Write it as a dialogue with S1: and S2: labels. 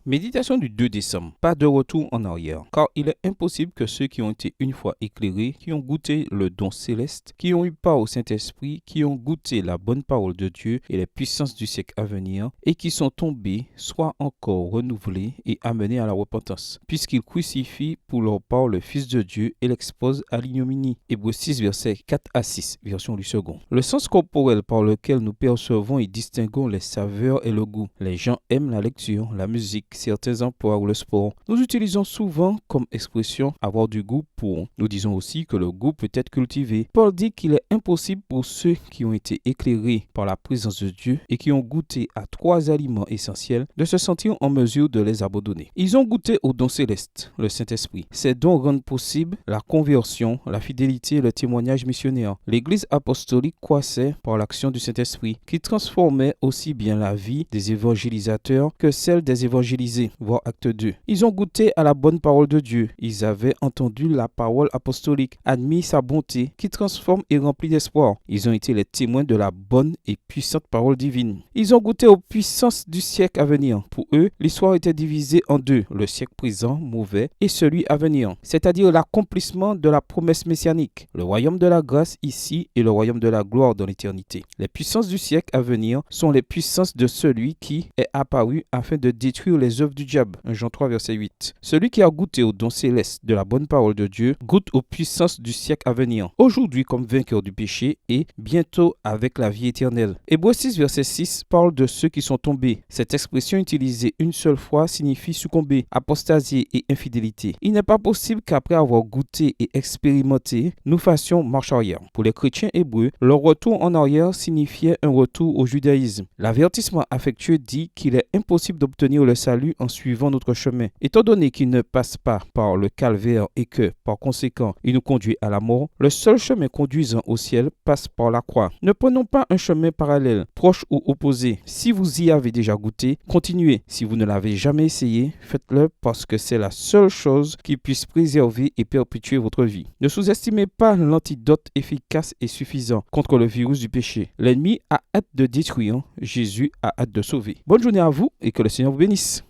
S1: Méditation du 2 décembre. Pas de retour en arrière. Car il est impossible que ceux qui ont été une fois éclairés, qui ont goûté le don céleste, qui ont eu part au Saint-Esprit, qui ont goûté la bonne parole de Dieu et les puissances du siècle à venir, et qui sont tombés, soient encore renouvelés et amenés à la repentance, puisqu'ils crucifient pour leur part le Fils de Dieu et l'exposent à l'ignominie. Hébreux 6, versets 4 à 6, version du second. Le sens corporel par lequel nous percevons et distinguons les saveurs et le goût. Les gens aiment la lecture, la musique, certains emplois ou le sport. Nous utilisons souvent comme expression avoir du goût pour. Nous disons aussi que le goût peut être cultivé. Paul dit qu'il est impossible pour ceux qui ont été éclairés par la présence de Dieu et qui ont goûté à 3 aliments essentiels de se sentir en mesure de les abandonner. Ils ont goûté au don céleste, le Saint-Esprit. Ces dons rendent possible la conversion, la fidélité et le témoignage missionnaire. L'Église apostolique croissait par l'action du Saint-Esprit qui transformait aussi bien la vie des évangélisateurs que celle des évangélisés. Voir acte 2. Ils ont goûté à la bonne parole de Dieu. Ils avaient entendu la parole apostolique, admis sa bonté qui transforme et remplit d'espoir. Ils ont été les témoins de la bonne et puissante parole divine. Ils ont goûté aux puissances du siècle à venir. Pour eux, l'histoire était divisée en deux, le siècle présent, mauvais, et celui à venir, c'est-à-dire l'accomplissement de la promesse messianique, le royaume de la grâce ici et le royaume de la gloire dans l'éternité. Les puissances du siècle à venir sont les puissances de celui qui est apparu afin de détruire les œuvres du diable. 1 Jean 3, verset 8. Celui qui a goûté au don céleste de la bonne parole de Dieu goûte aux puissances du siècle à venir, aujourd'hui comme vainqueur du péché et bientôt avec la vie éternelle. Hébreux 6, verset 6 parle de ceux qui sont tombés. Cette expression utilisée une seule fois signifie succomber, apostasier et infidélité. Il n'est pas possible qu'après avoir goûté et expérimenté, nous fassions marche arrière. Pour les chrétiens hébreux, leur retour en arrière signifiait un retour au judaïsme. L'avertissement affectueux dit qu'il est impossible d'obtenir le salut en suivant notre chemin. Étant donné qu'il ne passe pas par le calvaire et que, par conséquent, il nous conduit à la mort, le seul chemin conduisant au ciel passe par la croix. Ne prenons pas un chemin parallèle, proche ou opposé. Si vous y avez déjà goûté, continuez. Si vous ne l'avez jamais essayé, faites-le parce que c'est la seule chose qui puisse préserver et perpétuer votre vie. Ne sous-estimez pas l'antidote efficace et suffisant contre le virus du péché. L'ennemi a hâte de détruire, Jésus a hâte de sauver. Bonne journée à vous et que le Seigneur vous bénisse.